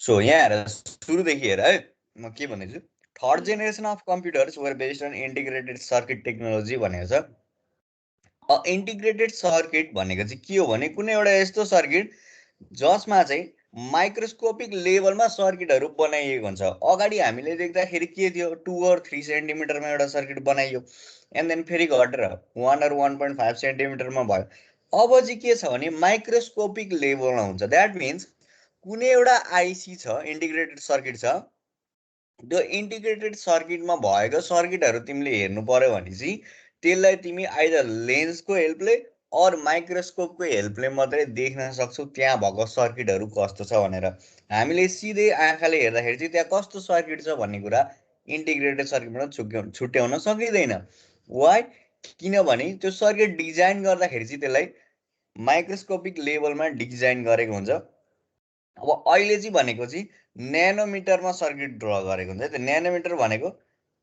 So यहाँ हेर सुरुदेखि हेर है म के भन्दैछु third generation of computers were based on integrated circuit technology भनेको छ। इन्टिग्रेटेड सर्किट भनेको चाहिँ के हो भने कुनै एउटा यस्तो सर्किट जसमा चाहिँ माइक्रोस्कोपिक लेभलमा सर्किटहरू बनाइएको हुन्छ। अगाडि हामीले देख्दाखेरि के थियो 2 or 3 सेन्टिमिटरमा एउटा सर्किट बनाइयो एन्ड देन फेरि घटेर 1 or 1.5 सेन्टिमिटरमा भयो। अब चाहिँ के छ भने माइक्रोस्कोपिक लेभलमा हुन्छ। द्याट मिन्स कुनै एउटा आइसी छ इन्टिग्रेटेड सर्किट छ, त्यो इन्टिग्रेटेड सर्किटमा भएको सर्किटहरू तिमीले हेर्नु पर्यो भने चाहिँ त्यसलाई तिमी आइदर लेन्सको हेल्पले अर माइक्रोस्कोपको हेल्पले मात्रै देख्न सक्छौ त्यहाँ भएको सर्किटहरू कस्तो छ भनेर। हामीले सिधै आँखाले हेर्दाखेरि चाहिँ त्यहाँ कस्तो सर्किट छ भन्ने कुरा इन्टिग्रेटेड सर्किटबाट छुट्याउन सकिँदैन। वाइ? किनभने त्यो सर्किट डिजाइन गर्दाखेरि चाहिँ त्यसलाई माइक्रोस्कोपिक लेभलमा डिजाइन गरेको हुन्छ। अब अहिले चाहिँ भनेको चाहिँ न्यानोमिटरमा सर्किट ड्र गरेको हुन्छ है त। न्यानोमिटर भनेको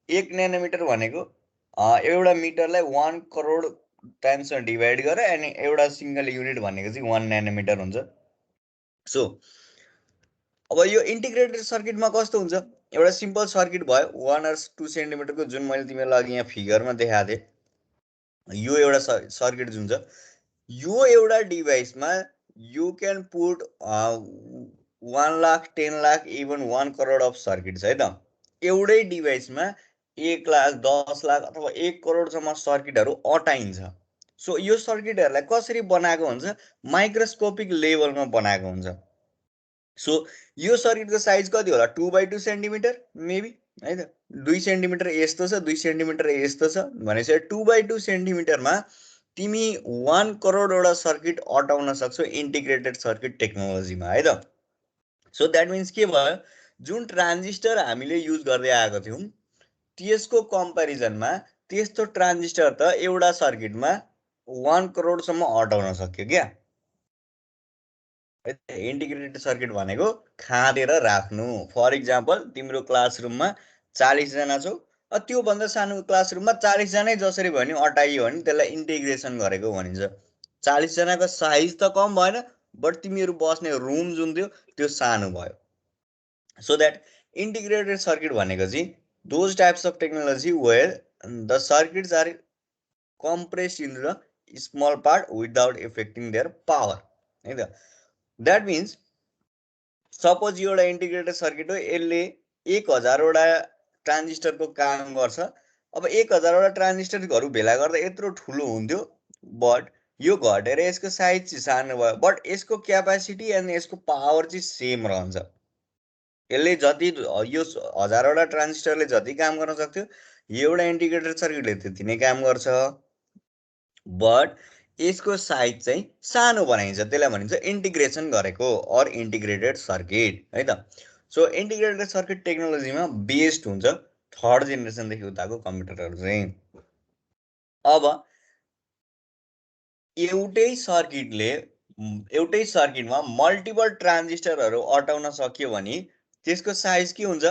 1 न्यानोमिटर भनेको एउटा मिटरलाई 1 करोड टाइम्समा डिभाइड गरेर अनि एउटा सिङ्गल युनिट भनेको चाहिँ 1 न्यानोमिटर हुन्छ। सो अब यो इन्टिग्रेटेड सर्किटमा कस्तो हुन्छ, एउटा सिम्पल सर्किट भयो 1 or 2 सेन्टिमिटरको, जुन मैले तिमीलाई अघि यहाँ फिगरमा देखाएको थिएँ। यो एउटा सर्किट जुन छ, यो एउटा डिभाइसमा you can put 1 lakh 10 lakh even 1 crore of circuit छ है त। एउटै डिभाइसमा 1 लाख 10 लाख अथवा 1 करोडसम्म सर्किटहरू अटाइन्छ। सो यो सर्किटहरूलाई कसरी बनाएको हुन्छ, माइक्रोस्कोपिक लेभलमा बनाएको हुन्छ। सो यो सर्किटको साइज कति होला, 2x2 सेन्टिमिटर मेबी है त। 2 सेन्टिमिटर यस्तो छ, 2 सेन्टिमिटर यस्तो छ भनेपछि 2x2 सेन्टिमिटरमा तिमी 1 करोडवटा सर्किट अटाउन सक्छौ इन्टिग्रेटेड सर्किट टेक्नोलोजीमा है त। सो द्याट मिन्स के भयो, जुन ट्रान्जिस्टर हामीले युज गर्दै आएको थियौँ त्यसको कम्पेरिजनमा त्यस्तो ट्रान्जिस्टर त एउटा सर्किटमा 1 करोडसम्म अटाउन सक्यो क्या। इन्टिग्रेटेड सर्किट भनेको खाँदेर राख्नु। फर इक्जाम्पल तिम्रो क्लासरुममा 40 जना छौ, त्योभन्दा सानो क्लासरुममा 40 जनै जसरी भयो भने अटाइयो भने त्यसलाई इन्टिग्रेसन गरेको भनिन्छ। 40 जनाको साइज त कम भएन, बट तिमीहरू बस्ने रुम जुन थियो त्यो सानो भयो। सो द्याट इन्टिग्रेटेड सर्किट भनेको चाहिँ those types of technology where the circuits are compressed in the small part without affecting their power है त। द्याट मिन्स सपोज यो एउटा इन्टिग्रेटेड सर्किट हो, यसले 1000वटा ट्रान्जिस्टरको काम गर्छ। अब 1000वटा ट्रान्जिस्टरहरू भेला गर्दा यत्रो ठुलो हुन्थ्यो, बट यो घटेर यसको साइज चाहिँ सानो भयो, बट यसको क्यापासिटी अनि यसको पावर चाहिँ सेम रहन्छ। यसले जति यो 1000वटा ट्रान्जिस्टरले जति काम गर्न सक्थ्यो एउटा इन्टिग्रेटेड सर्किटले त्यति नै काम गर्छ, बट यसको साइज चाहिँ सानो बनाइन्छ। त्यसलाई भनिन्छ इन्टिग्रेसन गरेको अर इन्टिग्रेटेड सर्किट है त। सो इन्टिग्रेटेड सर्किट टेक्नोलोजीमा बेस्ड हुन्छ थर्ड जेनेरेसनदेखि उताको कम्प्युटरहरू चाहिँ। अब एउटै सर्किटमा मल्टिपल ट्रान्जिस्टरहरू अटाउन सक्यो भने त्यसको साइज के हुन्छ,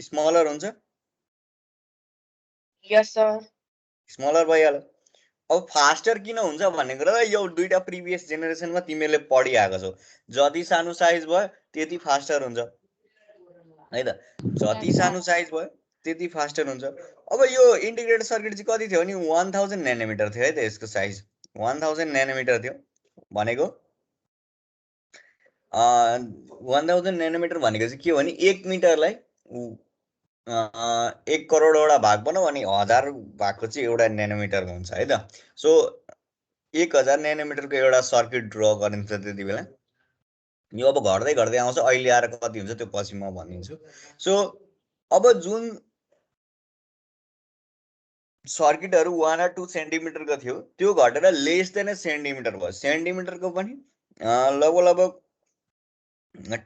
स्मलर हुन्छ। यस सर, स्मलर भइहाल्यो। अब फास्टर किन हुन्छ भन्ने कुरा यो दुईटा प्रिभियस जेनेरेसनमा तिमीहरूले पढिआएको छौ। जति सानो साइज भयो त्यति फास्टर हुन्छ है त। जति सानो साइज भयो त्यति फास्टर हुन्छ। अब यो इन्टिग्रेटेड सर्किट चाहिँ कति थियो भने 1000 न्यानोमिटर थियो है त। यसको साइज 1000 न्यानोमिटर थियो भनेको 1000 न्यानोमिटर भनेको चाहिँ के हो भने 1 मिटरलाई 1 करोडवटा भाग बनाऊ अनि 1000 भागको चाहिँ एउटा न्यानोमिटरको हुन्छ है त। सो 1000 न्यानोमिटरको एउटा सर्किट ड्र गरिन्छ त्यति बेला। यो अब घट्दै घट्दै आउँछ, अहिले आएर कति हुन्छ त्यो पछि म भनिदिन्छु। सो अब जुन सर्किटहरू 1 or 2 सेन्टिमिटरको थियो त्यो घटेर लेस देन सेन्टिमिटर भयो। सेन्टिमिटरको पनि लगभग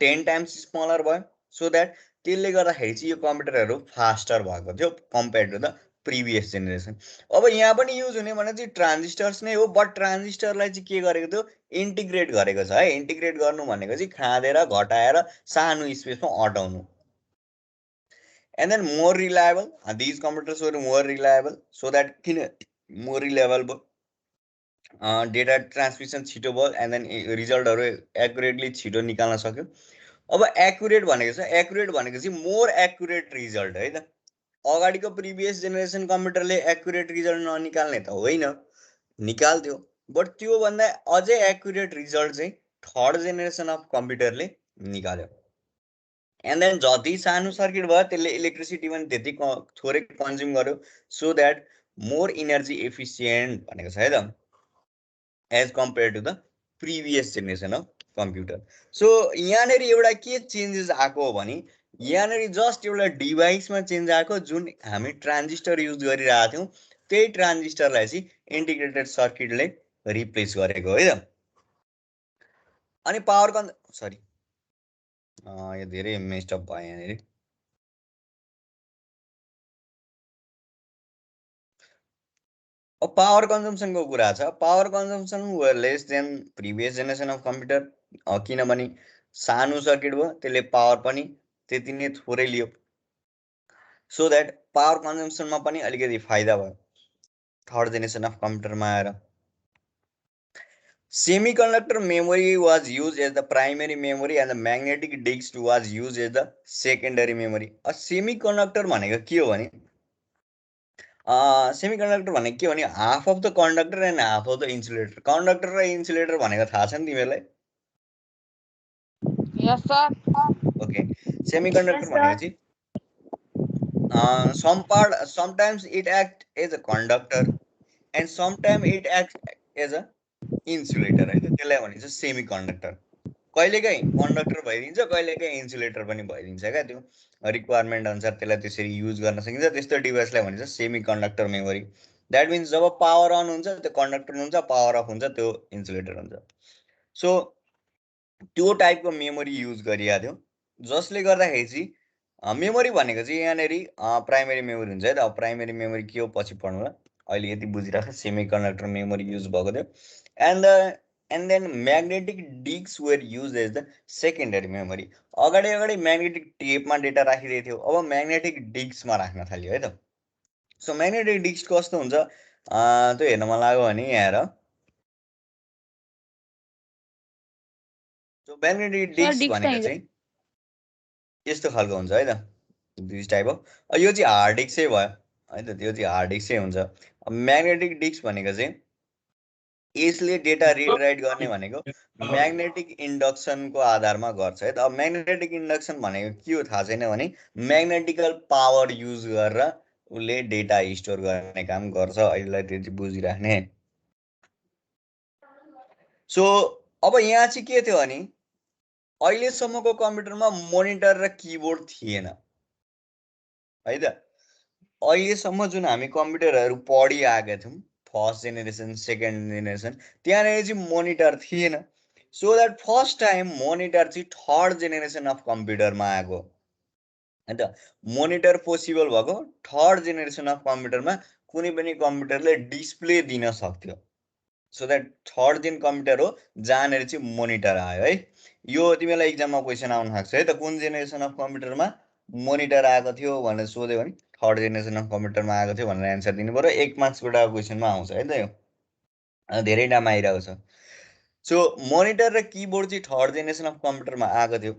10 टाइम्स स्मलर भयो। सो द्याट त्यसले गर्दाखेरि चाहिँ यो कम्प्युटरहरू फास्टर भएको थियो compare to the previous generation. अब यहाँ पनि युज हुने भने चाहिँ ट्रान्जिस्टर्स नै हो, बट ट्रान्जिस्टरलाई चाहिँ के गरेको थियो, इन्टिग्रेट गरेको छ है। इन्टिग्रेट गर्नु भनेको चाहिँ खाँदेर घटाएर सानो स्पेसमा अटाउनु। And then more reliable, these computers were more reliable. So that किन मोर रिलायबल भयो, डेटा ट्रान्समिसन छिटो भयो एन्ड देन रिजल्टहरू एक्युरेटली छिटो निकाल्न सक्यो। अब एक्युरेट भनेको छ, एक्युरेट भनेको चाहिँ मोर एक्युरेट रिजल्ट है त। अगाडिको प्रिभियस जेनेरेसन कम्प्युटरले एक्युरेट रिजल्ट ननिकाल्ने त होइन, निकाल्थ्यो, बट त्योभन्दा अझै एक्युरेट रिजल्ट चाहिँ थर्ड जेनेरेसन अफ कम्प्युटरले निकाल्यो। एन्ड देन जति सानो सर्किट भयो त्यसले इलेक्ट्रिसिटी पनि त्यति थोरै कन्ज्युम गर्यो, so that more energy efficient भनेको छ है त, as compare to the previous generation of computer. So यहाँनिर एउटा के चेन्जेस आएको हो भने यहाँनिर जस्ट एउटा डिभाइसमा चेन्ज आएको, जुन हामी ट्रान्जिस्टर युज गरिरहेको थियौँ त्यही ट्रान्जिस्टरलाई चाहिँ इन्टिग्रेटेड सर्किटले रिप्लेस गरेको है त। अनि पावर सरी यो धेरै मेस्टअप भयो यहाँनिर। अब पावर कन्जम्सनको कुरा छ, power consumption less than previous generation of computer, किनभने सानो सर्किट भयो त्यसले पावर पनि त्यति नै थोरै लियो, सो द्याट पावर कन्जम्सनमा पनि अलिकति फाइदा भयो थर्ड जेनेरेसन अफ कम्प्युटरमा आएर। Semiconductor memory was used as the primary memory and the magnetic disk was used as the secondary memory. A semiconductor भनेको के हो भने सेमिकन्डक्टर भनेको के हो भने half of the conductor and half of the insulator. Conductor र इन्सुलेटर भनेको थाहा छ नि तिमीहरूलाई? यस सर। ओके, सेमिकन्डक्टर भनेको चाहिँ sometimes it act as a conductor and sometimes it acts as a insulator है त, त्यसलाई भनिन्छ सेमिकन्डक्टर। कहिलेकाहीँ कन्डक्टर भइदिन्छ, कहिलेकाहीँ इन्सुलेटर पनि भइदिन्छ क्या, त्यो रिक्वायरमेन्ट अनुसार त्यसलाई त्यसरी युज गर्न सकिन्छ। त्यस्तो डिभाइसलाई भनिन्छ सेमिकन्डक्टर मेमोरी। द्याट मिन्स जब पावर अन हुन्छ त्यो कन्डक्टर हुन्छ, पावर अफ हुन्छ त्यो इन्सुलेटर हुन्छ। सो त्यो टाइपको मेमोरी युज गरिएको थियो, जसले गर्दाखेरि चाहिँ मेमोरी भनेको चाहिँ यहाँनिर प्राइमेरी मेमोरी हुन्छ है त। अब प्राइमेरी मेमोरी के हो पछि पढ्नुला, अहिले यति बुझिराख, सेमिकन्डक्टर मेमोरी युज भएको थियो। And then magnetic disk were use as the secondary memory. अगाडि अगाडि म्याग्नेटिक टेपमा डेटा राखिदिएको थियो, अब म्याग्नेटिक डिस्कमा राख्न थाल्यो है त। सो म्याग्नेटिक डिस्क कस्तो हुन्छ त्यो हेर्न मन लाग्यो भने यहाँ हेर। सो म्याग्नेटिक डिस्क भनेको चाहिँ यस्तो खालको हुन्छ है त, दिस टाइप अफ। यो चाहिँ हार्ड डिस्कै भयो है त, त्यो चाहिँ हार्ड डिस्कै हुन्छ। म्याग्नेटिक डिस्क भनेको चाहिँ यसले डेटा रिड राइट गर्ने भनेको म्याग्नेटिक इन्डक्सनको आधारमा गर्छ है त। अब म्याग्नेटिक इन्डक्सन भनेको के हो थाहा छैन भने म्याग्नेटिकल पावर युज गरेर उसले डेटा स्टोर गर्ने काम गर्छ, अहिलेलाई त्यो चाहिँ बुझिराख्ने। सो अब यहाँ चाहिँ के थियो भने अहिलेसम्मको कम्प्युटरमा मोनिटर र किबोर्ड थिएन है त। अहिलेसम्म जुन हामी कम्प्युटरहरू पढिआएका थियौँ फर्स्ट जेनेरेसन सेकेन्ड जेनेरेसन, त्यहाँनिर चाहिँ मोनिटर थिएन। So that first time monitor चाहिँ थर्ड जेनेरेसन अफ कम्प्युटरमा आएको है त। मोनिटर पोसिबल भएको थर्ड जेनेरेसन अफ कम्प्युटरमा कुनै पनि कम्प्युटरले डिस्प्ले दिन सक्थ्यो। So that third gen computer हो जहाँनिर चाहिँ मोनिटर आयो है। यो तिमीलाई इक्जाममा क्वेसन आउन सक्छ है त, कुन जेनेरेसन अफ कम्प्युटरमा मोनिटर आएको थियो भनेर सोध्यो भने थर्ड जेनेरेसन अफ कम्प्युटरमा आएको थियो भनेर एन्सर दिनु पर्यो। 1 मार्क्सको क्वेसनमा आउँछ है त, यो धेरै टाइम आइरहेको छ। सो मोनिटर र किबोर्ड चाहिँ थर्ड जेनेरेसन अफ कम्प्युटरमा आएको थियो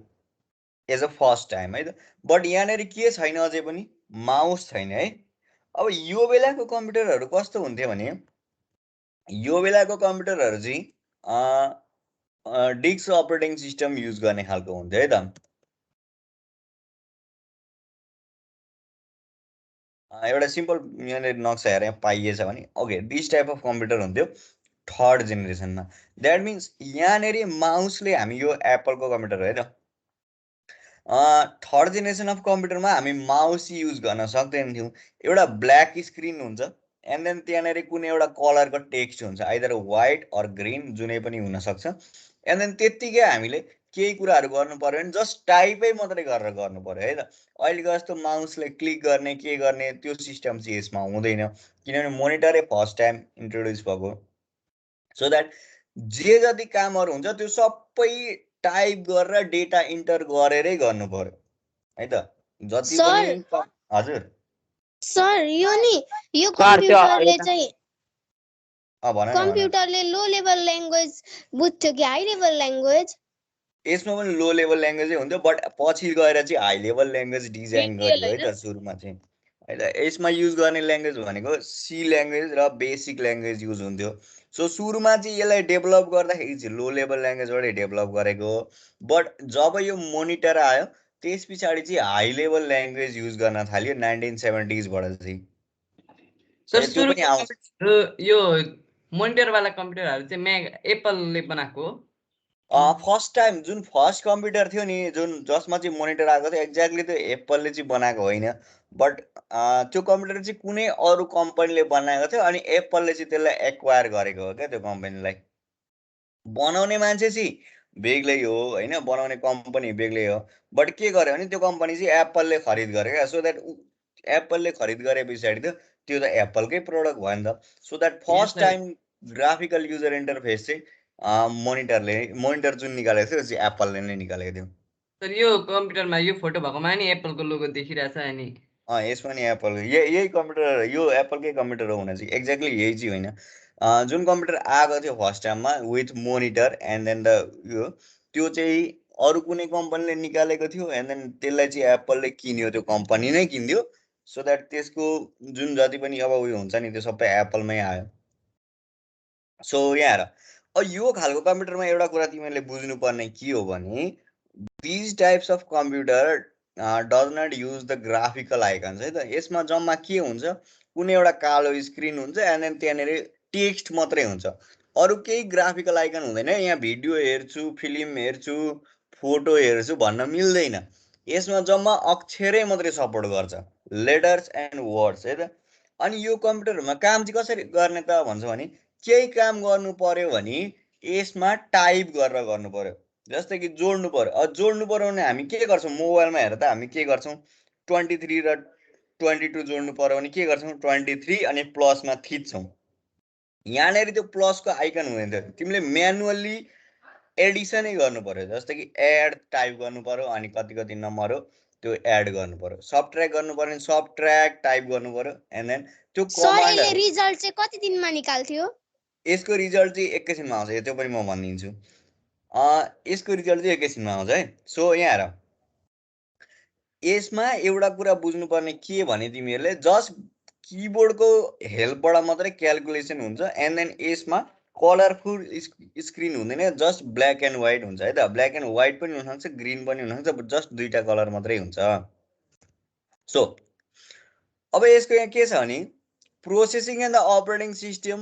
एज अ फर्स्ट टाइम है त। बट यहाँनिर के छैन अझै पनि, माउस छैन है। अब यो बेलाको कम्प्युटरहरू कस्तो हुन्थ्यो भने यो बेलाको कम्प्युटरहरू चाहिँ डिस्क अपरेटिङ सिस्टम युज गर्ने खालको हुन्थ्यो है त। एउटा सिम्पल यहाँनिर नक्सा हेरेर पाइएछ भने okay this type of computer हुन्थ्यो थर्ड जेनेरेसनमा। द्याट मिन्स यहाँनिर माउसले हामी यो एप्पलको कम्प्युटर हो है त, थर्ड जेनेरेसन अफ कम्प्युटरमा हामी माउस युज गर्न सक्दैन थियौँ। एउटा ब्ल्याक स्क्रिन हुन्छ एन्ड देन त्यहाँनिर कुनै एउटा कलरको टेक्स्ट हुन्छ, आइदर व्हाइट अर ग्रिन जुनै पनि हुनसक्छ। एन्ड देन त्यत्तिकै हामीले केही कुराहरू गर्नु पर्यो भने जस्ट टाइपै मात्रै गरेर गर्नु पर्यो है त। अहिलेको जस्तो माउसले क्लिक गर्ने के गर्ने त्यो सिस्टम चाहिँ यसमा हुँदैन, किनभने मोनिटरै फर्स्ट टाइम इन्ट्रोड्युस भएको। सो द्याट जे जति कामहरू हुन्छ त्यो सबै टाइप गरेर डेटा इन्टर गरेरै गर्नु पर्यो है त। जति पनि हजुर सर यो नि यो कम्प्युटरले चाहिँ भन न कम्प्युटरले लो लेभल ल्याङ्ग्वेज बुझ्थ्यो कि हाई लेभल ल्याङ्ग्वेज? यसमा पनि लो लेभल ल्याङ्ग्वेजै हुन्थ्यो बट पछि गएर चाहिँ हाई लेभल ल्याङ्ग्वेज डिजाइन गरियो है त सुरुमा चाहिँ है त। यसमा युज गर्ने ल्याङ्ग्वेज भनेको सी ल्याङ्ग्वेज र बेसिक ल्याङ्ग्वेज युज हुन्थ्यो। सो सुरुमा चाहिँ यसलाई डेभलप गर्दाखेरि चाहिँ लो लेभल ल्याङ्ग्वेजबाटै डेभलप गरेको हो। बट जब यो मोनिटर आयो त्यस पछाडि चाहिँ हाई लेभल ल्याङ्ग्वेज युज गर्न थाल्यो 1970s चाहिँ। सर त्यो पनि आउँछ। यो मोनिटरवाला कम्प्युटरहरू चाहिँ एप्पलले बनाएको फर्स्ट टाइम जुन फर्स्ट कम्प्युटर थियो नि जुन जसमा चाहिँ मोनिटर आएको थियो एक्ज्याक्टली त्यो एप्पलले चाहिँ बनाएको होइन। बट त्यो कम्प्युटर चाहिँ कुनै अरू कम्पनीले बनाएको थियो अनि एप्पलले चाहिँ त्यसलाई एक्वायर गरेको हो क्या त्यो कम्पनीलाई। बनाउने मान्छे चाहिँ बेग्लै हो होइन, बनाउने कम्पनी बेग्लै हो। बट के गर्यो भने त्यो कम्पनी चाहिँ एप्पलले खरिद गर्यो क्या। सो द्याट एप्पलले खरिद गरे पछाडि त्यो त एप्पलकै प्रडक्ट भयो नि त। So that first time graphical user interface चाहिँ मोनिटर जुन निकालेको थियो चाहिँ एप्पलले नै निकालेको थियो। सर यो कम्प्युटरमा यो फोटो भएकोमा नि एप्पलको लोगो देखिरहेछ अनि यसमा नि एप्पल यही कम्प्युटर यो एप्पलकै कम्प्युटर हो भने चाहिँ एक्ज्याक्टली यही चाहिँ होइन। जुन कम्प्युटर आएको थियो फर्स्ट टाइममा with monitor and then the यो त्यो चाहिँ अरू कुनै कम्पनीले निकालेको थियो एन्ड देन त्यसलाई चाहिँ एप्पलले किन्यो, त्यो कम्पनी नै किनिदियो। सो द्याट त्यसको जुन जति पनि अब उयो हुन्छ नि त्यो सबै एप्पलमै आयो। सो यहाँ यो खालको कम्प्युटरमा एउटा कुरा तिमीहरूले बुझ्नुपर्ने के हो भने these types of computer does not use the graphical icons है त। यसमा जम्मा के हुन्छ कुनै एउटा कालो स्क्रिन हुन्छ एन्ड देन त्यहाँनिर टेक्स्ट मात्रै हुन्छ, अरू केही ग्राफिकल आइकन हुँदैन। यहाँ भिडियो हेर्छु, फिल्म हेर्छु, फोटो हेर्छु भन्न मिल्दैन। यसमा जम्मा अक्षरै मात्रै सपोर्ट गर्छ, लेटर्स एन्ड वर्ड्स है त। अनि यो कम्प्युटरमा काम चाहिँ कसरी गर्ने त भन्छ भने केही काम गर्नु पर्यो भने यसमा टाइप गरेर गर्नु पर्यो। जस्तै कि जोड्नु पर्यो, जोड्नु पर्यो भने हामी के गर्छौँ मोबाइलमा हेर त हामी के गर्छौँ 23 र 22 जोड्नु पर्यो भने के गर्छौँ 23 अनि प्लसमा थिच्छौँ। यहाँनिर त्यो प्लसको आइकन हुँदैन थियो, तिमीले म्यानुअल्ली एडिसनै गर्नु पर्यो। जस्तै कि एड टाइप गर्नु पर्यो अनि कति कति नम्बर हो त्यो एड गर्नु पर्यो, सबट्र्याक्ट गर्नु पर्यो भने सबट्र्याक्ट टाइप गर्नु पर्यो एन्ड देन त्यो कमान्डहरु रिजल्ट चाहिँ कति दिनमा निकाल्थ्यो? यसको रिजल्ट चाहिँ एकैछिनमा आउँछ, त्यो पनि म भनिदिन्छु। यसको रिजल्ट चाहिँ एकैछिनमा आउँछ है। सो यहाँ हेर यसमा एउटा कुरा बुझ्नुपर्ने के भने तिमीहरूले जस्ट किबोर्डको हेल्पबाट मात्रै क्यालकुलेसन हुन्छ एन्ड देन यसमा कलरफुल स्क्रिन हुँदैन, जस्ट ब्ल्याक एन्ड व्हाइट हुन्छ है त। ब्ल्याक एन्ड व्हाइट पनि हुनसक्छ, ग्रिन पनि हुनसक्छ, जस्ट दुईटा कलर मात्रै हुन्छ। सो अब यसको यहाँ के छ भने processing and the operating system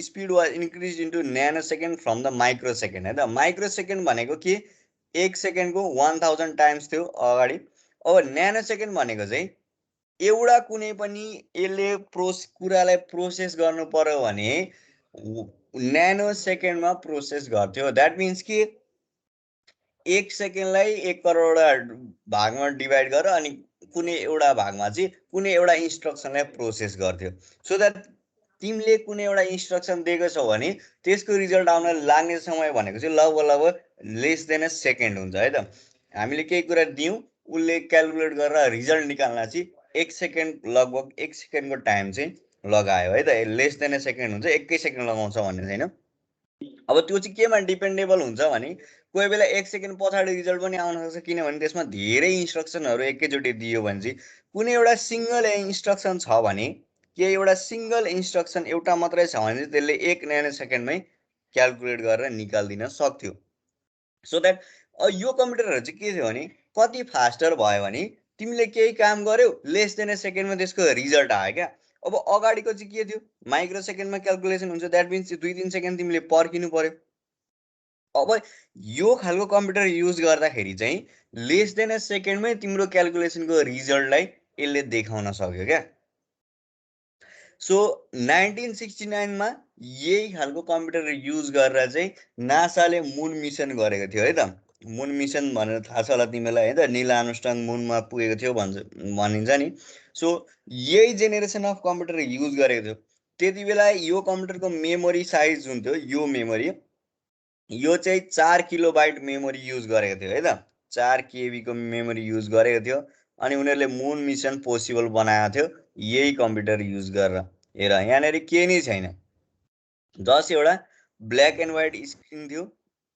speed was increase into nanosecond from the microsecond है त। माइक्रो सेकेन्ड भनेको के 1 सेकेन्डको 1000 टाइम्स थियो अगाडि। अब न्यानो सेकेन्ड भनेको चाहिँ एउटा कुनै पनि यसले कुरालाई प्रोसेस गर्नु पर्यो भने न्यानो सेकेन्डमा प्रोसेस गर्थ्यो। द्याट मिन्स कि 1 सेकेन्डलाई 1 करोडवटा भागमा डिभाइड गरेर अनि कुनै एउटा भागमा चाहिँ कुनै एउटा इन्स्ट्रक्सनलाई प्रोसेस गर्थ्यो। सो द्याट तिमीले कुनै एउटा इन्स्ट्रक्सन दिएको छौ भने त्यसको रिजल्ट आउन लाग्ने समय भनेको चाहिँ लगभग लेस देन अ सेकेन्ड हुन्छ है त। हामीले केही कुरा दियौँ उसले क्यालकुलेट गरेर रिजल्ट निकाल्न चाहिँ 1 सेकेन्ड लगभग 1 सेकेन्डको टाइम चाहिँ लगायो है त। लेस देन अ सेकेन्ड हुन्छ, 1 सेकेन्ड लगाउँछ भन्ने छैन। अब त्यो चाहिँ केमा डिपेन्डेबल हुन्छ भने कोही बेला 1 सेकेन्ड पछाडि रिजल्ट पनि आउन सक्छ, किनभने त्यसमा धेरै इन्स्ट्रक्सनहरू एकैचोटि दियो भने चाहिँ कुनै एउटा सिङ्गल इन्स्ट्रक्सन छ भने केही एउटा सिङ्गल इन्स्ट्रक्सन एउटा मात्रै छ भने चाहिँ त्यसले 1 न्यानो सेकेन्डमै क्यालकुलेट गरेर निकालिदिन सक्थ्यो। सो द्याट यो कम्प्युटरहरू चाहिँ के थियो भने कति फास्टर भयो भने तिमीले केही काम गर्यौ लेस देन अ सेकेन्डमा त्यसको रिजल्ट आयो क्या। अब अगाडिको चाहिँ के थियो माइक्रो सेकेन्डमा क्यालकुलेसन हुन्छ, द्याट मिन्स 2-3 सेकेन्ड तिमीले पर्खिनु पर्यो। अब यो खालको कम्प्युटर युज गर्दाखेरि चाहिँ लेस देन अ सेकेन्डमै तिम्रो क्यालकुलेसनको रिजल्टलाई यसले देखाउन सक्यो क्या। सो 1969मा यही खालको कम्प्युटर युज गरेर चाहिँ नासाले मुन मिसन गरेको थियो है त। मुन मिसन भनेर थाहा छ होला तिमीलाई है त, नील आर्मस्ट्रङ मुनमा पुगेको थियो भनिन्छ नि। सो यही जेनेरेसन अफ कम्प्युटर युज गरेको थियो। त्यति बेला यो कम्प्युटरको मेमोरी साइज जुन थियो यो मेमोरी यो चाहिँ 4 किलोबाइट मेमोरी युज गरेको थियो है त। 4 केबीको मेमोरी युज गरेको थियो अनि उनीहरूले मुन मिसन पोसिबल बनाएको थियो यही कम्प्युटर युज गरेर। हेर यहाँनिर केही नै छैन, जस्ट एउटा ब्ल्याक एन्ड व्हाइट स्क्रिन थियो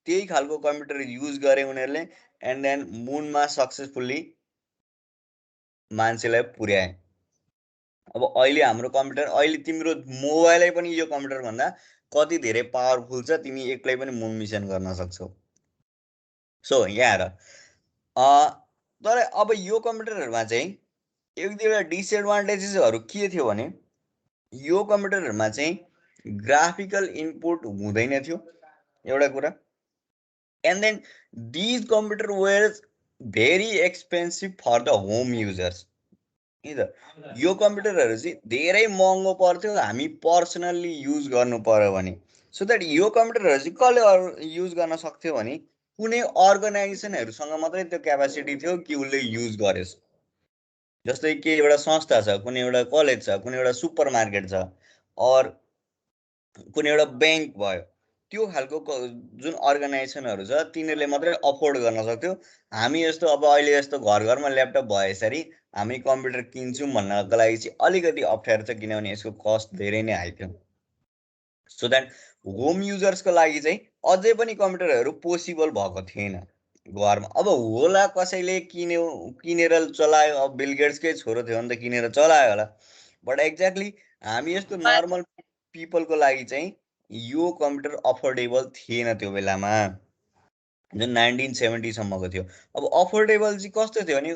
त्यही खालको कम्प्युटर युज गरे उनीहरूले एन्ड देन मुनमा सक्सेसफुल्ली मान्छेलाई पुर्याए। अब अहिले हाम्रो कम्प्युटर, अहिले तिम्रो मोबाइलै पनि यो कम्प्युटर भन्दा कति धेरै पावरफुल छ, तिमी एक्लै पनि मुन मिसन गर्न सक्छौ। सो यहाँ हेर, तर अब यो कम्प्युटरहरूमा चाहिँ एक दुईवटा डिसएडभान्टेजेसहरू के थियो भने यो कम्प्युटरहरूमा चाहिँ ग्राफिकल इनपुट हुँदैन थियो एउटा कुरा, and then these computer were very expensive for the home users. यो कम्प्युटरहरू चाहिँ धेरै महँगो पर्थ्यो हामी पर्सनल्ली युज गर्नु पर्यो भने। सो द्याट यो कम्प्युटरहरू चाहिँ कसले युज गर्न सक्थ्यो भने कुनै अर्गनाइजेसनहरूसँग मात्रै त्यो क्यापासिटी थियो कि उसले युज गरेस्। जस्तै के एउटा संस्था छ, कुनै एउटा कलेज छ, कुनै एउटा सुपर मार्केट छ, अर कुनै एउटा ब्याङ्क भयो, त्यो खालको जुन अर्गनाइजेसनहरू छ तिनीहरूले मात्रै अफोर्ड गर्न सक्थ्यो। हामी यस्तो अब अहिले यस्तो घर घरमा ल्यापटप भए यसरी हामी कम्प्युटर किन्छौँ भन्नको लागि चाहिँ अलिकति अप्ठ्यारो छ, किनभने यसको कस्ट धेरै नै हाई थियो। सो द्याट होम युजर्सको लागि चाहिँ अझै पनि कम्प्युटरहरू पोसिबल भएको थिएन घरमा। अब होला कसैले किनेर चलायो, अब बिल गेट्सकै छोरो थियो भने त किनेर चलायो होला, बट एक्ज्याक्टली हामी यस्तो नर्मल पिपलको लागि चाहिँ यो कम्प्युटर अफोर्डेबल थिएन त्यो बेलामा, जुन 1970 सम्मको थियो। अब अफोर्डेबल चाहिँ कस्तो थियो भने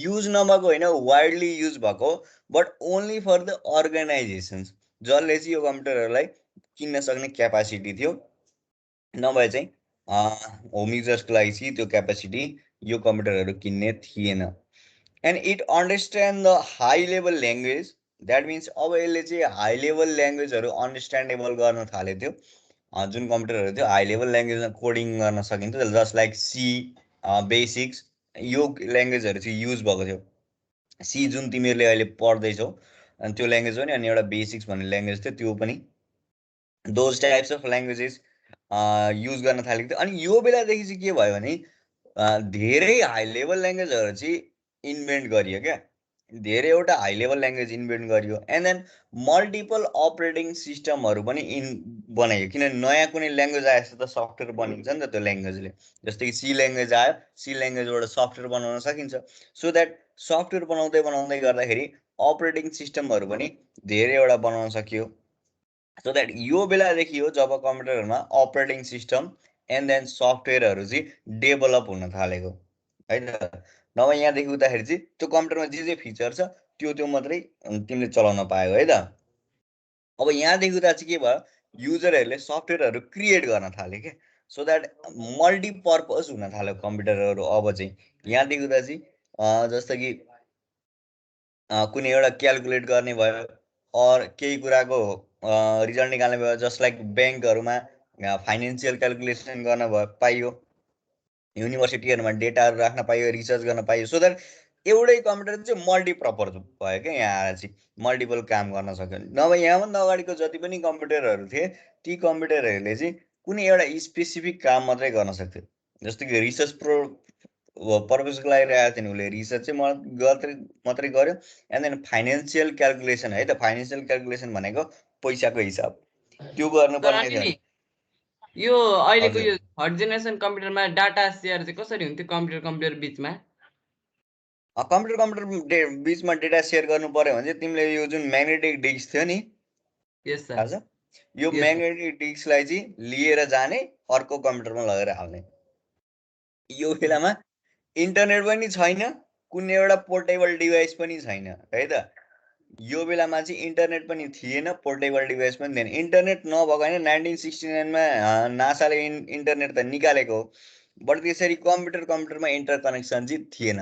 युज नभएको होइन, वाइडली युज भएको, but only for the organisations जसले चाहिँ यो कम्प्युटरहरूलाई किन्न सक्ने क्यापासिटी थियो। नभए चाहिँ होम युजर्सको लागि चाहिँ त्यो क्यापासिटी यो कम्प्युटरहरू किन्ने थिएन। And it understand the high level language, that means अब यसले चाहिँ हाई लेभल ल्याङ्ग्वेजहरू अन्डरस्ट्यान्डेबल गर्न थालेको थियो। जुन कम्प्युटरहरू थियो हाई लेभल ल्याङ्ग्वेजमा कोडिङ गर्न सकिन्थ्यो, जस्ट लाइक सी बेसिक्स, यो ल्याङ्ग्वेजहरू चाहिँ युज भएको थियो। सी जुन तिमीहरूले अहिले पढ्दैछौ अनि त्यो ल्याङ्ग्वेज पनि, अनि एउटा बेसिक्स भन्ने ल्याङ्ग्वेज थियो, त्यो पनि those types of languages use गर्न थालेको थियो। अनि यो बेलादेखि चाहिँ के भयो भने धेरै हाई लेभल ल्याङ्ग्वेजहरू चाहिँ इन्भेन्ट गरियो क्या, धेरैवटा हाई लेभल ल्याङ्ग्वेज इन्भेन्ट गरियो। एन्ड देन मल्टिपल अपरेटिङ सिस्टमहरू पनि बनाइयो, किनभने नयाँ कुनै ल्याङ्ग्वेज आएपछि त सफ्टवेयर बनिन्छ नि त त्यो ल्याङ्ग्वेजले। जस्तै कि सी ल्याङ्ग्वेज आयो, सी ल्याङ्ग्वेजबाट सफ्टवेयर बनाउन सकिन्छ। सो द्याट सफ्टवेयर बनाउँदै बनाउँदै गर्दाखेरि अपरेटिङ सिस्टमहरू पनि धेरैवटा बनाउन सकियो। सो द्याट यो बेलादेखि हो जब कम्प्युटरहरूमा अपरेटिङ सिस्टम एन्ड देन सफ्टवेयरहरू चाहिँ डेभलप हुन थालेको है त। नभए यहाँदेखि उताखेरि चाहिँ त्यो कम्प्युटरमा जे फिचर छ त्यो मात्रै तिमीले चलाउन पायो है त। अब यहाँदेखि उता चाहिँ के भयो, युजरहरूले सफ्टवेयरहरू क्रिएट गर्न थाले क्या। सो द्याट मल्टिपर्पज हुन थाल्यो कम्प्युटरहरू अब चाहिँ। यहाँदेखि उता चाहिँ जस्तो कि कुनै एउटा क्यालकुलेट गर्ने भयो, अर केही कुराको रिजल्ट निकाल्ने भयो, जस्ट लाइक ब्याङ्कहरूमा फाइनेन्सियल क्यालकुलेसन गर्न पाइयो, युनिभर्सिटीहरूमा डेटाहरू राख्न पाइयो, रिसर्च गर्न पाइयो। सो द्याट एउटै कम्प्युटर चाहिँ मल्टिपर्पज भयो क्या, यहाँ आएर चाहिँ मल्टिपल काम गर्न सक्यो। नभए यहाँभन्दा अगाडिको जति पनि कम्प्युटरहरू थिए ती कम्प्युटरहरूले चाहिँ कुनै एउटा स्पेसिफिक काम मात्रै गर्न सक्थ्यो। जस्तो कि रिसर्च पर्पजको लागि राखेको थियो नि उसले, रिसर्च चाहिँ मात्रै गर्यो। एन्ड देन फाइनेन्सियल क्यालकुलेसन है त, फाइनेन्सियल क्यालकुलेसन भनेको पैसाको हिसाब, त्यो गर्नुपर्ने थियो। यो अहिलेको यो थर्ड जेनेरेसन कम्प्युटरमा डाटा सेयर चाहिँ कसरी हुन्थ्यो कम्प्युटर बिचमा? कम्प्युटर बिचमा डेटा सेयर गर्नु पर्यो भने चाहिँ तिमीले यो जुन म्याग्नेटिक डिस्क थियो नि, थाहा छ, यो म्याग्नेटिक डिस्कलाई चाहिँ लिएर जाने, अर्को कम्प्युटरमा लगेर हाल्ने। यो बेलामा इन्टरनेट पनि छैन, कुनै एउटा पोर्टेबल डिभाइस पनि छैन है त। यो बेलामा चाहिँ इन्टरनेट पनि थिएन, पोर्टेबल डिभाइस पनि थिएन। इन्टरनेट नभएको होइन, 1969मा नासाले इन्टरनेट त निकालेको हो, बट त्यसरी कम्प्युटरमा इन्टर कनेक्सन चाहिँ थिएन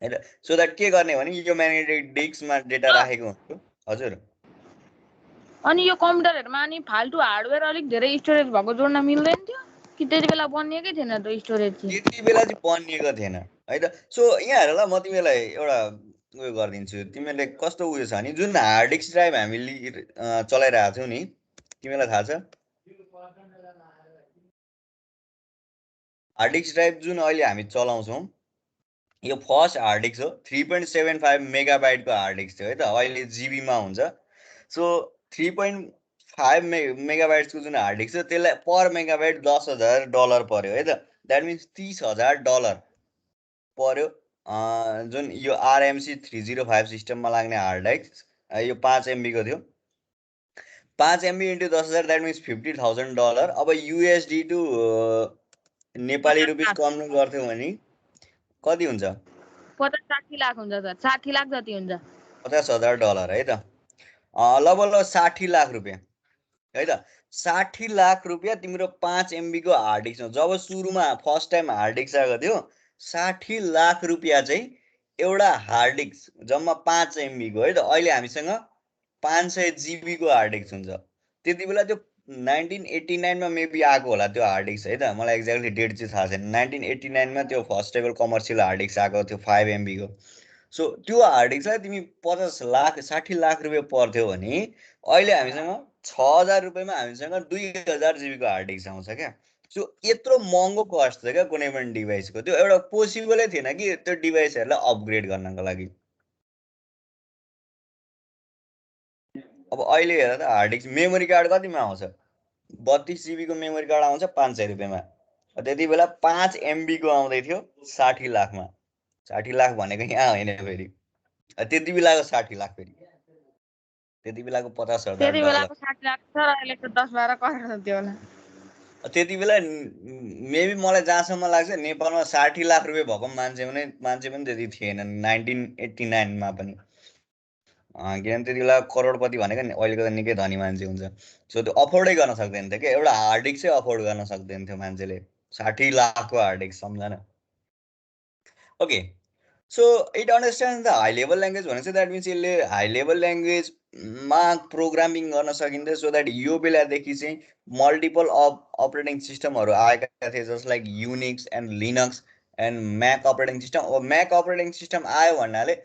है त। सो द्याट के गर्ने भने यो म्याग्नेटिक डिस्कमा डेटा राखेको हुन्थ्यो। हजुर, अनि यो कम्प्युटरहरुमा अनि फाल्टु हार्डवेयर अलिक धेरै स्टोरेज भएको जोड्न मिल्दैन थियो कि त्यति बेला बनिएकै थिएन त स्टोरेज चाहिँ? त्यति बेला चाहिँ बनिएको थिएन है त। सो यहाँ हेर ल, म तिमीलाई एउटा उयो गरिदिन्छु। तिमीहरूले कस्तो उयो छ भने जुन हार्ड डिस्क ड्राइभ हामीले चलाइरहेको थियौँ नि, तिमीलाई थाहा छ हार्ड डिस्क ड्राइभ जुन अहिले हामी चलाउँछौँ यो फर्स्ट हार्ड डिस्क हो, 3.75 मेगाबाइटको हार्ड डिस्क थियो है त। अहिले जिबीमा हुन्छ। सो 3.5 5 मेगाबाइट्सको जुन हार्ड डिस्क छ त्यसलाई पर मेगाबाइट $10,000 पर्यो है त। द्याट मिन्स $30,000 पर्यो। जुन यो RMC 305 सिस्टममा लाग्ने हार्ड डिस्क यो 5 MB को थियो। 5 MB इन्टु 10,000 द्याट मिन्स $50,000। अब USD to Nepali rupees convert गर्थ्यौँ भने कति हुन्छ? 50-60 लाख हुन्छ सर, 60 लाख जति हुन्छ। $50,000 है त। ल 60 लाख रुपियाँ है त। 60 लाख रुपियाँ तिम्रो 5 MB को हार्ड डिस्कमा जब सुरुमा फर्स्ट टाइम हार्ड डिस्क आएको थियो 60 लाख रुपियाँ चाहिँ एउटा हार्ड डिस्क जम्मा 5 MB को है त। अहिले हामीसँग 500 GB को हार्ड डिस्क हुन्छ। त्यति बेला त्यो 1989 मा मेबी आएको होला त्यो हार्ड डिस्क है त। मलाई एक्ज्याक्टली डेट चाहिँ थाहा छैन। 1989 मा त्यो first table commercial hard disk आएको थियो 5 MB को। सो त्यो हार्ड डिस्कलाई तिमी 50 लाख 60 लाख रुपियाँ पर्थ्यो भने अहिले हामीसँग 6,000 रुपियाँमा हामीसँग 2,000 GB को हार्ड डिस्क आउँछ क्या। सो यत्रो महँगो कस्ट छ क्या कुनै पनि डिभाइसको। त्यो एउटा पोसिबलै थिएन कि त्यो डिभाइसहरूलाई अपग्रेड गर्नको लागि। अब अहिले हेर त हार्ड डिस्क मेमोरी कार्ड कतिमा आउँछ? 32 GB को मेमोरी कार्ड आउँछ 500 रुपियाँमा। त्यति बेला 5 MB को आउँदै थियो 60 लाखमा। 60 लाख भनेको यहाँ होइन फेरि, त्यति बेलाको 60 लाख फेरि त्यति बेलाको $50,000। त्यति बेलाको 60 लाख सर, अहिलेको 10-12 करोड हुन्थ्यो होला। त्यति बेला मेबी मलाई जहाँसम्म लाग्छ नेपालमा 60 लाख रुपियाँ भएको मान्छे पनि त्यति थिएन 1989 मा पनि। किनभने त्यति बेला करोडपति भनेको अहिलेको त निकै धनी मान्छे हुन्छ। सो त्यो अफोर्डै गर्न सक्दैन थियो क्या। एउटा हार्ड डिस्क चाहिँ अफोर्ड गर्न सक्दैन थियो मान्छेले। 60 लाखको हार्ड डिस्क सम्झना। Okay, so it understand the high level language भनेपछि द्याट मिन्स यसले हाई लेभल ल्याङ्ग्वेजमा प्रोग्रामिङ गर्न सकिन्छ। सो द्याट यो बेलादेखि चाहिँ मल्टिपल अपरेटिङ सिस्टमहरू आएका थिए just like Unix and Linux and MAC operating system. अब म्याक अपरेटिङ सिस्टम आयो भन्नाले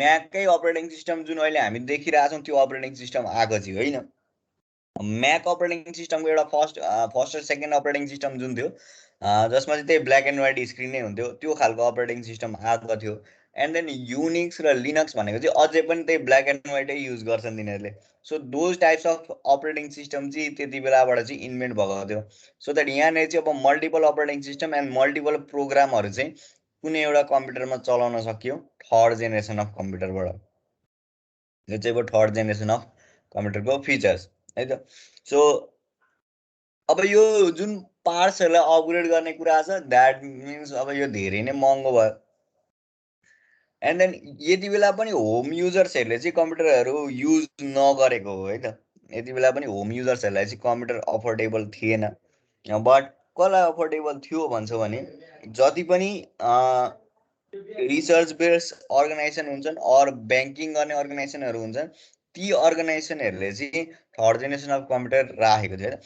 म्याककै अपरेटिङ सिस्टम जुन अहिले हामी देखिरहेछौँ त्यो अपरेटिङ सिस्टम आएको थियो होइन। म्याक अपरेटिङ सिस्टमको एउटा फर्स्ट र सेकेन्ड अपरेटिङ सिस्टम जुन थियो जसमा चाहिँ त्यही ब्ल्याक एन्ड व्हाइट स्क्रिन नै हुन्थ्यो त्यो खालको अपरेटिङ सिस्टम आएको थियो। एन्ड देन युनिक्स र लिनक्स भनेको चाहिँ अझै पनि त्यही ब्ल्याक एन्ड व्हाइटै युज गर्छन् तिनीहरूले। So those types of operating system चाहिँ त्यति बेलाबाट चाहिँ इन्भेन्ट भएको थियो। सो द्याट यहाँनिर चाहिँ अब multiple operating system and multiple प्रोग्रामहरू चाहिँ कुनै एउटा कम्प्युटरमा चलाउन सकियो थर्ड जेनेरेसन अफ कम्प्युटरबाट। यो चाहिँ अब थर्ड जेनेरेसन अफ कम्प्युटरको फिचर्स है त। सो अब यो जुन पार्ट्सहरूलाई अपग्रेड गर्ने कुरा छ द्याट मिन्स अब यो धेरै नै महँगो भयो। एन्ड देन यति बेला पनि होम युजर्सहरूले चाहिँ कम्प्युटरहरू युज नगरेको हो है त। यति बेला पनि होम युजर्सहरूलाई चाहिँ कम्प्युटर अफोर्डेबल थिएन। बट कसलाई अफोर्डेबल थियो भन्छ भने जति पनि रिसर्च बेस्ड अर्गनाइजेसन हुन्छन् अर ब्याङ्किङ गर्ने अर्गनाइजेसनहरू हुन्छन् ती अर्गनाइजेसनहरूले चाहिँ थर्ड जेनेरेसन अफ कम्प्युटर राखेको थियो होइन।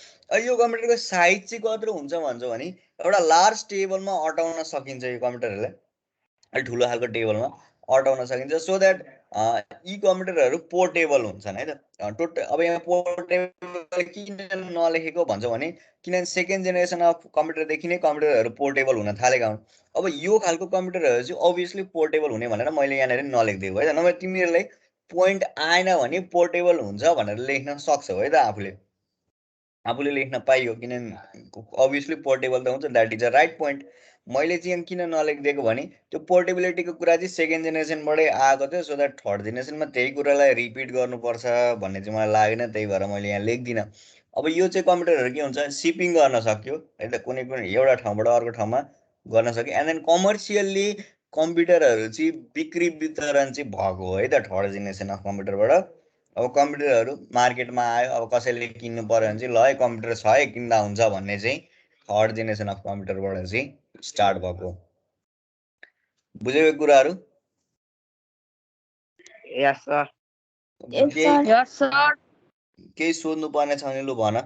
यो कम्प्युटरको साइज चाहिँ कत्रो हुन्छ भन्छ भने एउटा लार्ज टेबलमा अटाउन सकिन्छ यो कम्प्युटरहरूलाई, अलिक ठुलो खालको टेबलमा अटाउन सकिन्छ। सो द्याट यी कम्प्युटरहरू पोर्टेबल हुन्छन् है त। अब यहाँ पोर्टेबल किन नलेखेको भन्छ भने किनभने सेकेन्ड जेनेरेसन अफ कम्प्युटरदेखि नै कम्प्युटरहरू पोर्टेबल हुन थालेका हुन्। अब यो खालको कम्प्युटरहरू चाहिँ अभियसली पोर्टेबल हुने भनेर मैले यहाँनिर नलेखिदिएको है त। नभए तिमीहरूलाई पोइन्ट आएन भने पोर्टेबल हुन्छ भनेर लेख्न सक्छौ है त आफूले लेख्न पाइयो किनभने अभियसली पोर्टेबल त हुन्छ। That is a right point. मैले चाहिँ किन नलेखिदिएको भने त्यो पोर्टेबिलिटीको कुरा चाहिँ सेकेन्ड जेनेरेसनबाटै आएको थियो। सो द्याट थर्ड जेनेरेसनमा त्यही कुरालाई रिपिट गर्नुपर्छ भन्ने चाहिँ मलाई लागेन, त्यही भएर मैले यहाँ लेख्दिनँ। अब यो चाहिँ कम्प्युटरहरू के हुन्छ सिपिङ गर्न सक्यो है त, कुनै पनि एउटा ठाउँबाट अर्को ठाउँमा गर्न सक्यो। एन्ड देन कमर्सियल्ली कम्प्युटरहरू चाहिँ बिक्री वितरण चाहिँ भएको हो है त थर्ड जेनेरेसन अफ कम्प्युटरबाट। अब कम्प्युटरहरू मार्केटमा आयो, अब कसैले किन्नु पर्यो भने चाहिँ ल है कम्प्युटर छ है किन्दा हुन्छ भन्ने चाहिँ थर्ड जेनेरेसन अफ कम्प्युटरबाट चाहिँ स्टार्ट भएको। बुझेको कुराहरू? यस सर। यस सर। केही सोध्नु पर्ने छ भने लु भन।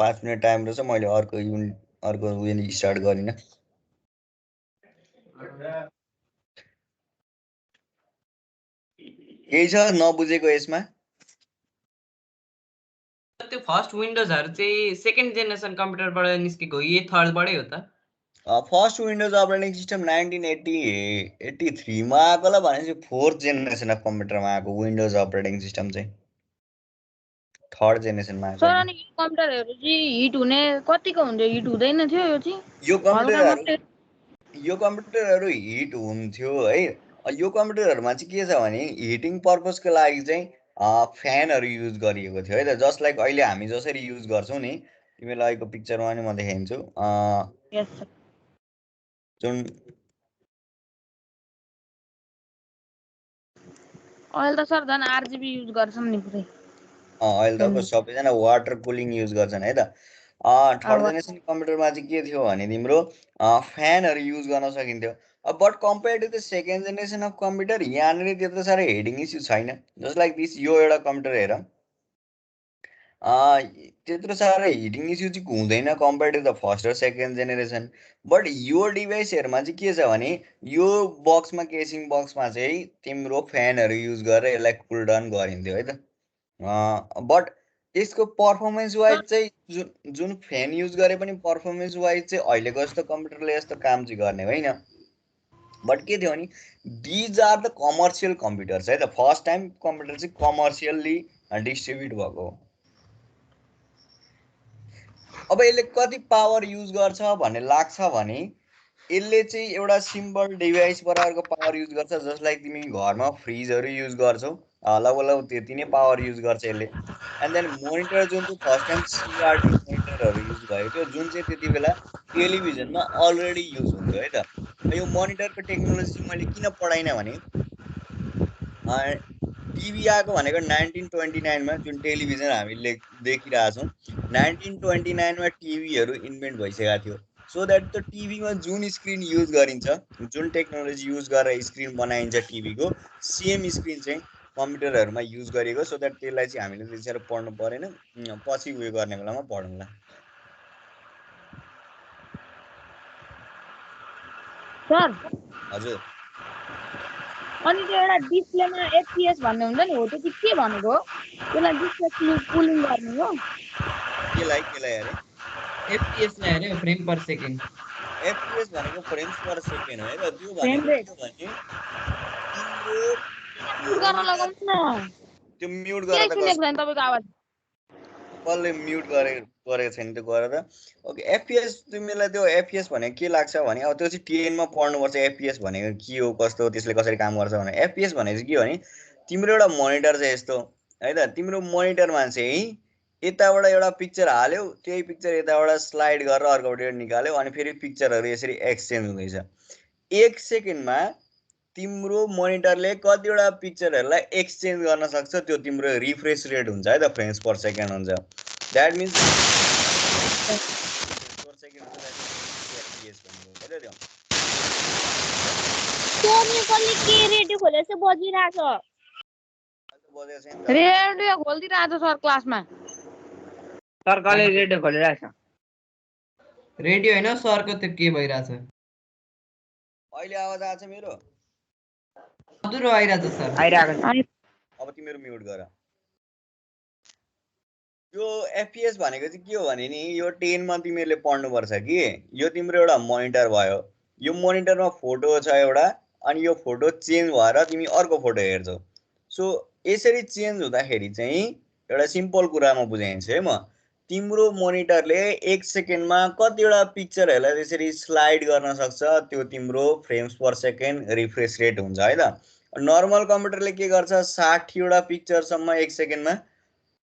5 मिनट टाइम रहेछ, मैले अर्को युनिट स्टार्ट गरिनँ। केही छ नबुझेको यसमा? त्यो फर्स्ट विन्डोजहरू चाहिँ सेकेन्ड जेनेरेसन कम्प्युटरबाट निस्केको हो कि थर्डबाटै हो त? फर्स्ट विन्डोज अपरेटिङ सिस्टम 1983 मा आएकोलाई भनेपछि फोर्थ जेनेरेसन अफ कम्प्युटरमा आएको विन्डोज अपरेटिङ सिस्टम चाहिँ। थर्ड जेनेरेसनमा सर अनि यो कम्प्युटरहरु चाहिँ हिट हुने कतिको हुन्छ हिट हुँदैन थियो यो चाहिँ यो हल्का मात्रै कम्प्युटरहरू हिट हुन्थ्यो है। यो कम्प्युटरहरूमा चाहिँ के छ भने हिटिङ पर्पजको लागि चाहिँ फ्यानहरू युज गरिएको थियो है त, जस्ट लाइक अहिले हामी जसरी युज गर्छौँ नि, तिमीलाई अहिलेको पिक्चरमा नि म देखाइदिन्छु। यस सर जुन अहिले त सर झन् आरजीबी युज गर्छन् नि पुरै अहिले त सबैजना वाटर कुलिङ युज गर्छन् है त। थर्ड जेनेरेसन कम्प्युटरमा चाहिँ के थियो भने तिम्रो फ्यानहरू युज गर्न सकिन्थ्यो। But compare to the second generation of computer यहाँनिर त्यत्रो साह्रो हेडिङ इस्यु छैन। जस्ट लाइक दिस यो एउटा कम्प्युटर हेर, त्यत्रो साह्रो हिटिङ इस्यु चाहिँ हुँदैन कम्पेयर टु द फर्स्ट र सेकेन्ड जेनेरेसन। बट यो डिभाइसहरूमा चाहिँ के छ भने यो बक्समा केसिङ बक्समा चाहिँ तिम्रो फ्यानहरू युज गरेर यसलाई कुल डाउन गरिन्थ्यो है त। बट यसको पर्फर्मेन्स वाइज चाहिँ जुन फ्यान युज गरे पनि पर्फर्मेन्स वाइज चाहिँ अहिलेको जस्तो कम्प्युटरले यस्तो काम चाहिँ गर्ने होइन। बट के थियो भने these are the commercial computers है त, फर्स्ट टाइम कम्प्युटर चाहिँ कमर्सियल्ली डिस्ट्रिब्युट भएको हो। अब यसले कति पावर युज गर्छ भन्ने लाग्छ भने यसले चाहिँ एउटा सिम्पल डिभाइस प्रकारको पावर युज गर्छ। जस्ट लाइक तिमी घरमा फ्रिजहरू युज गर्छौ, लगभग त्यति नै पावर युज गर्छ यसले। एन्ड देन मोनिटर जुन चाहिँ फर्स्ट टाइम सिआरटी मोनिटरहरू युज भएको थियो, जुन चाहिँ त्यति बेला टेलिभिजनमा अलरेडी युज हुन्थ्यो है त। यो मोनिटरको टेक्नोलोजी चाहिँ मैले किन पढाइनँ भने टिभी आएको भनेको 1929मा, जुन टेलिभिजन हामीले देखिरहेछौँ 1929मा टिभीहरू इन्भेन्ट भइसकेको थियो। सो द्याट त्यो टिभीमा जुन स्क्रिन युज गरिन्छ, जुन टेक्नोलोजी युज गरेर स्क्रिन बनाइन्छ टिभीको, सेम स्क्रिन चाहिँ कम्प्युटरहरूमा युज गरिएको। सो द्याट त्यसलाई चाहिँ हामीले त्यति साह्रो पढ्नु परेन, पछि उयो गर्ने बेलामा पढौँला। सर हजुर अनि त्यो एउटा डिस्प्लेमा एफपीएस भन्ने हुन्छ नि, हो त्यो चाहिँ के भनेको हो? त्यसलाई डिस्प्ले कुलिङ गर्ने हो? केलाई अरे एफपीएस लाई अरे फ्रेम पर सेकेन्ड। एफपीएस भनेको फ्रेम्स पर सेकेन्ड हो है त। त्यो फ्रेम भनेको रेट के भने तिम्रो म्युट गर्न लगाउनु न, त्यो म्युट केही गरेर सुनेको छैन तपाईँको आवाज। कसले म्युट गरेको छैन त्यो गरेर। ओके, एफपिएस तिमीलाई त्यो एफपिएस भनेको के लाग्छ भने अब त्यो चाहिँ 10मा पढ्नुपर्छ। एफपिएस भनेको के हो, कस्तो, त्यसले कसरी काम गर्छ भने एफपिएस भनेको चाहिँ के हो भने तिम्रो एउटा मोनिटर चाहिँ यस्तो है त, तिम्रो मोनिटरमा चाहिँ यताबाट एउटा पिक्चर हाल्यो, त्यही पिक्चर यताबाट स्लाइड गरेर अर्कोबाट निकाल्यो, अनि फेरि पिक्चरहरू यसरी एक्सचेन्ज हुँदैछ। 1 सेकेन्डमा तिम्रो मोनिटरले कतिवटा पिक्चरहरूलाई एक्सचेन्ज गर्न सक्छ, त्यो तिम्रो रिफ्रेस रेट हुन्छ है त, फ्रेम्स पर सेकेन्ड हुन्छ। द्याट मिन्स पर सेकेन्ड हुन्छ, एफपिएस भनेको है त। त्यो सोनी कसले के रेडियो खोलेर चाहिँ बजिरहेछ? बजेको छैन त। रेडियो खोलिदिरहेको छ सर क्लासमा। सर कसले रेडियो खोलिरहेछ? रेडियो होइन सरको त्यो के भइरहेछ? अहिले आवाज आएको छ मेरो? हजुर आइरहेछ सर। आइरहेको छ। अब तिम्रो म्युट गर। यो एफपिएस भनेको चाहिँ के हो भने नि, यो 10मा तिमीहरूले पढ्नुपर्छ कि यो तिम्रो एउटा मोनिटर भयो, यो मोनिटरमा फोटो छ एउटा, अनि यो फोटो चेन्ज भएर तिमी अर्को फोटो हेर्छौ। सो यसरी चेन्ज हुँदाखेरि चाहिँ एउटा सिम्पल कुरामा बुझाइन्छ है म, तिम्रो मोनिटरले 1 सेकेन्डमा कतिवटा पिक्चरहरूलाई त्यसरी स्लाइड गर्न सक्छ, त्यो तिम्रो frames per second refresh rate हुन्छ है त। नर्मल कम्प्युटरले के गर्छ, 60वटा पिक्चरसम्म 1 सेकेन्डमा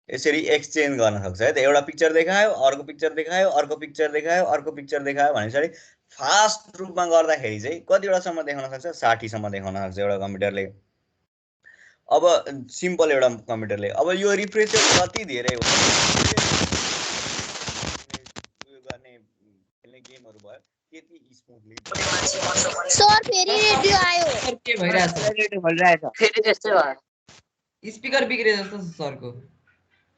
यसरी एक्सचेन्ज गर्न सक्छ है त। एउटा पिक्चर देखायो, अर्को पिक्चर देखायो, अर्को पिक्चर देखायो, अर्को पिक्चर देखायो भनेपछि फास्ट रूपमा गर्दाखेरि चाहिँ कतिवटासम्म देखाउन सक्छ, 60सम्म देखाउन सक्छ एउटा कम्प्युटरले। अब सिम्पल एउटा कम्प्युटरले। अब यो रिफ्रेस रेट कति धेरै हो, उयो गर्ने खेल्ने गेमहरू भयो त्यति स्मुथली। सर फेरि रेडियो आयो। सर के भइरहेछ? रेडियो खोलिरहेछ। फेरि त्यस्तै भयो। स्पिकर बिग्रे जस्तो छ सरको।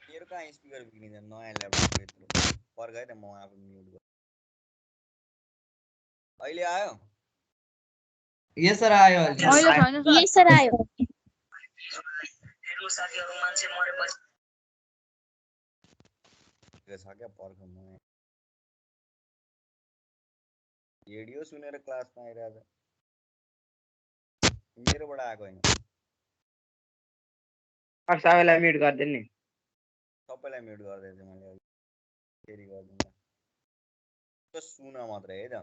मेरो कहाँ स्पिकर बिग्रिन्छ, नयाँ ल्यापटप यत्रो पर्ख है त, म आफू म्युट गर्छु। अहिले आयो? यस सर आयो अहिले। अहिले छैन सर। यस सर आयो। छ क्या पर्ख, म रेडियो सुनेर क्लासमा आइरहेछ, मेरोबाट आएको होइन। सबैलाई म्युट गरिदिनु नि। सबैलाई म्युट गर्दै थिएँ मैले फेरि गरिदिनु ल सुन मात्रै है त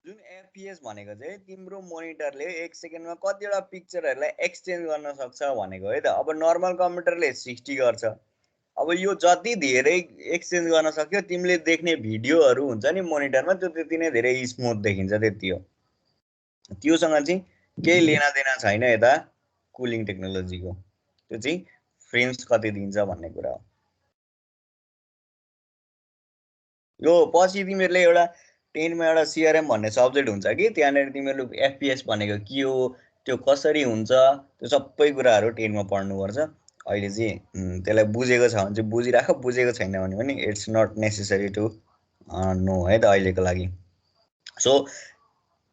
जुन एफपिएस भनेको चाहिँ तिम्रो मोनिटरले 1 सेकेन्डमा कतिवटा पिक्चरहरूलाई एक्सचेन्ज गर्न सक्छ भनेको है त अब नर्मल कम्प्युटरले 60 गर्छ अब यो जति धेरै एक्सचेन्ज गर्न सक्यो तिमीले देख्ने भिडियोहरू हुन्छ नि मोनिटरमा त्यो त्यति नै धेरै स्मुथ देखिन्छ त्यति हो त्योसँग चाहिँ केही लेना देना छैन यता कुलिङ टेक्नोलोजीको त्यो चाहिँ फ्रेम्स कति दिन्छ भन्ने कुरा हो यो पछि तिमीहरूले एउटा 10 मा एउटा सिआरएम भन्ने सब्जेक्ट हुन्छ कि त्यहाँनिर तिमीहरूले एफपिएस भनेको के हो त्यो कसरी हुन्छ त्यो सबै कुराहरू 10 मा पढ्नुपर्छ अहिले चाहिँ त्यसलाई बुझेको छ भने चाहिँ बुझिराख बुझेको छैन भने पनि it's not necessary to know है त अहिलेको लागि सो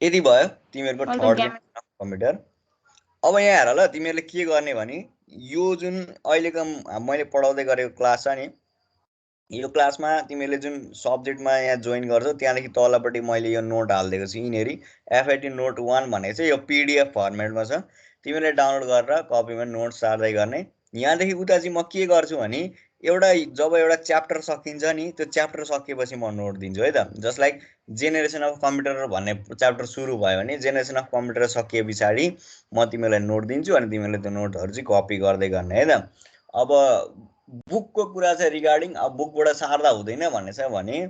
यति भयो तिमीहरूको अहिले त थर्ड game- जेनेरेसन कम्प्युटर अब यहाँ हेर ल तिमीहरूले के गर्ने भने यो जुन अहिलेको मैले पढाउँदै गरेको क्लास छ नि यो क्लासमा तिमीहरूले जुन सब्जेक्टमा यहाँ जोइन गर्छौ त्यहाँदेखि तलपट्टि मैले यो नोट हालिदिएको छु यिनीहरू एफआइटी नोट 1 भनेको चाहिँ यो पिडिएफ फर्मेटमा छ तिमीले डाउनलोड गरेर कपीमा नोट सार्दै गर्ने यहाँदेखि उता चाहिँ म के गर्छु भने एउटा जब एउटा च्याप्टर सकिन्छ नि त्यो च्याप्टर सकिएपछि म नोट दिन्छु है त just like generation of computer भन्ने च्याप्टर सुरु भयो भने जेनेरेसन अफ कम्प्युटर सकिए पछाडि म तिमीलाई नोट दिन्छु अनि तिमीले त्यो नोटहरू चाहिँ कपी गर्दै गर्ने है त अब बुकको कुरा चाहिँ रिगार्डिङ अब बुकबाट सार्दा हुँदैन भन्ने छ भने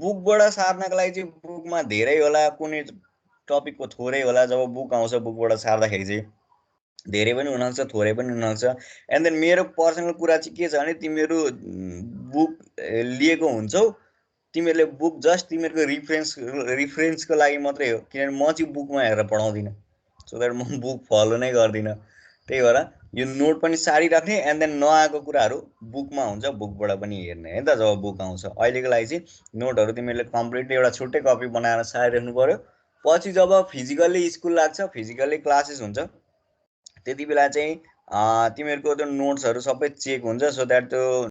बुकबाट सार्नको लागि चाहिँ बुकमा धेरै होला कुनै टपिकको थोरै होला जब बुक आउँछ बुकबाट सार्दाखेरि चाहिँ धेरै पनि हुनसक्छ थोरै पनि हुनसक्छ एन्ड देन मेरो पर्सनल कुरा चाहिँ के छ भने तिमीहरू बुक लिएको हुन्छौ तिमीहरूले बुक जस्ट तिमीहरूको रिफरेन्सको लागि मात्रै हो किनभने म चाहिँ बुकमा हेरेर पढाउँदिनँ सो द्याट म बुक फलो नै गर्दिनँ त्यही भएर यो नोट पनि सारिराख्ने एन्ड देन नआएको कुराहरू बुकमा हुन्छ बुकबाट पनि हेर्ने है त जब बुक आउँछ अहिलेको लागि चाहिँ नोटहरू तिमीहरूले कम्प्लिटली एउटा छुट्टै कपी बनाएर सारिराख्नु पर्यो पछि जब फिजिकल्ली स्कुल लाग्छ फिजिकल्ली क्लासेस हुन्छ त्यति बेला चाहिँ तिमीहरूको त्यो नोट्सहरू सबै चेक हुन्छ सो द्याट त्यो